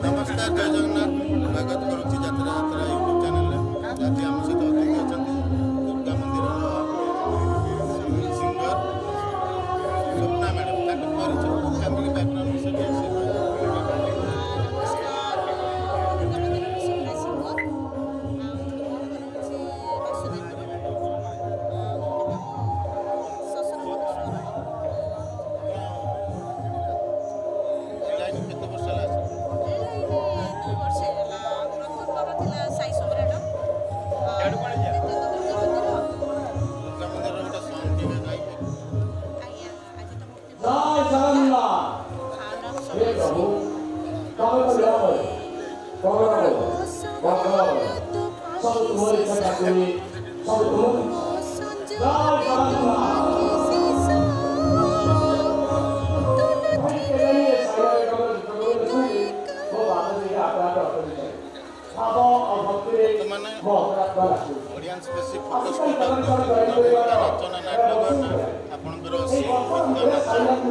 नमस्कार जय जगन्नाथ स्वागत करुच्ची यात्रा यात्रा यूट्यूब चैनल आज आम सहित अतिथि अच्छा दुर्गा मंदिर सिंगर स्वप्ना मैडम परिचय फैमिली बैकग्राउंड विषय ऑडियंस बेसी फोकस रचना नाटक आपणकर ऑडियंस बेसी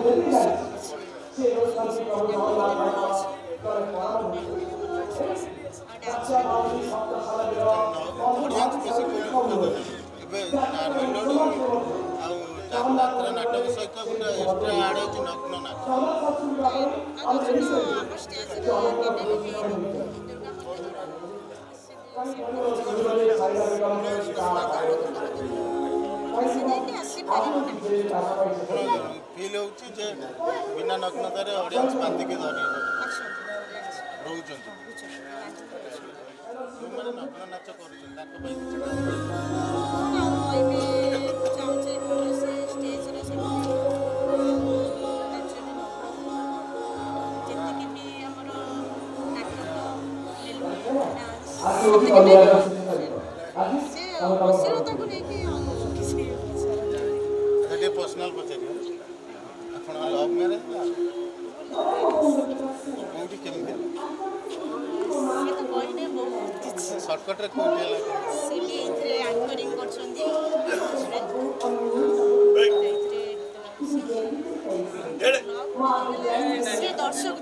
यात्रा नाटक सहित गोटे एक्सट्रा आड हो नग्न नाच फिल हो बिना नग्नतार ऑडियंस बांधिकी धरी रोच नग्न नाच कर पर्सनल पचार लव मैरेज सर्टकट दर्शक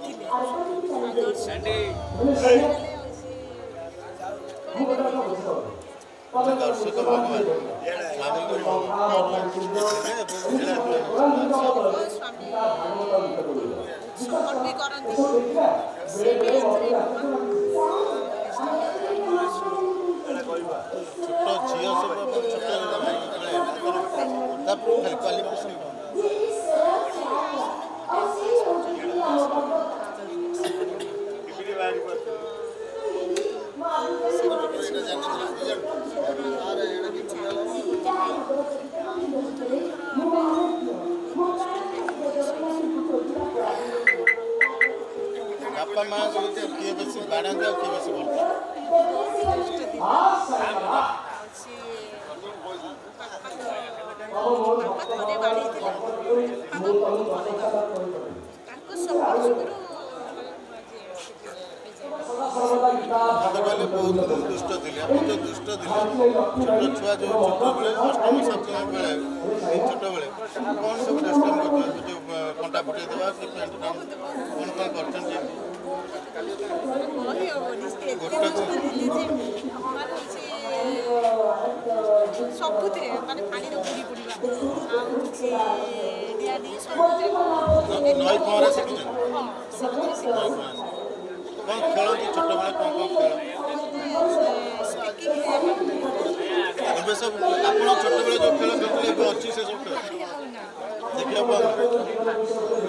दर्शक भगवान छोट झी सब छोट क्वालिफिकेशन बापा माँ किए बेसी बाड़ा किए बेसी भल कहले बहुत दुष्ट थे आप जो दुष्ट थे छोट छुआ जो छोट बेले अष्टम सप्तम बेले छोट बेले कौन सब डेस्टिन करते जो कंटा फुटे देवा कि पेंट काम कौन कौन करछन जे सबुते माने पानी रो बुडी बुडीबा आ दिया दी सबुते नई पहरा सिखिछन कौन खेल छोट बेले कौन खेल ଏବେ सब ଆପଣ छोट बेले जो खेल खेलते ଏବେ ଅଛି ସେ सब खेल देखिए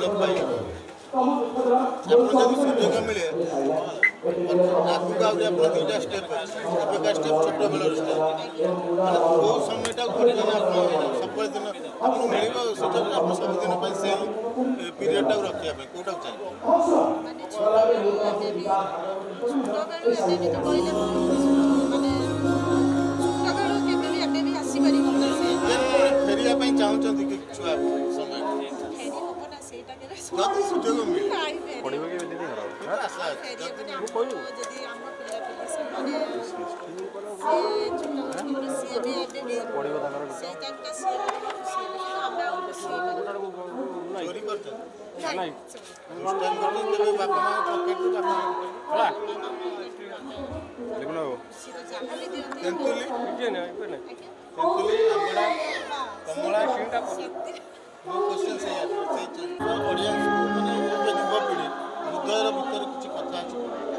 लोक भाई ଆପଣ ଯଦି ସୁଯୋଗ ମିଳେ आगू आगे आप दुटा स्टेप एवं स्टेप छोट बेलर स्टेप वो समयटा करके सब दिन आपको मिल सुजोग आप सबुदिन से पीरियडटा रखा कौटा चाहिए फेरिया चाहते कि छुआ समय ସେଇଟା କେବେ ଯଦି ସୁଯୋଗ ମିଳେ ନାଇଁ ପଡ଼ିବ କି ଦିଦି ଘର କିନ୍ତୁ ଆଶା ଅଛି ଫେରିବନି ଯଦି ଆମ ପିଲାପିଲି ସେମାନେ ସିଏ ବି ଏବେ ବି ପଡ଼ିବ ତାଙ୍କର ସେଇ ଟାଇମ୍ଟା ସିଏ ବି ଖୁସି ହେବେ କିନ୍ତୁ ଆମେ ଆଉ ଖୁସି ହେଇପାରିବୁ ଚୋରି କରୁଛନ୍ତି ନାଇଁ ଦୁଷ୍ଟାମି କରୁଛନ୍ତି ତେବେ ବାପା ମାଙ୍କ ପକେଟରୁ ବାପା ହେଲା ଦେଖୁନ ଖୁସିର ଯାହା ବି ଦିଅନ୍ତି ତେନ୍ତୁଲି ଟିକେ ନାହିଁ ଏବେ ନାହିଁ ତେନ୍ତୁଲି ଆମ୍ବଡ଼ା କମଳା ସତ୍ୟ ମୋ କ୍ୱେଶ୍ଚନ୍ ସେଇଆ ସେଇ ଅଡ଼ିଏନ୍ସକୁ ମାନେ ଏବେ ଯୁବପିଢ଼ି ହୃଦୟର ଭିତରେ କିଛି କଥା ଅଛି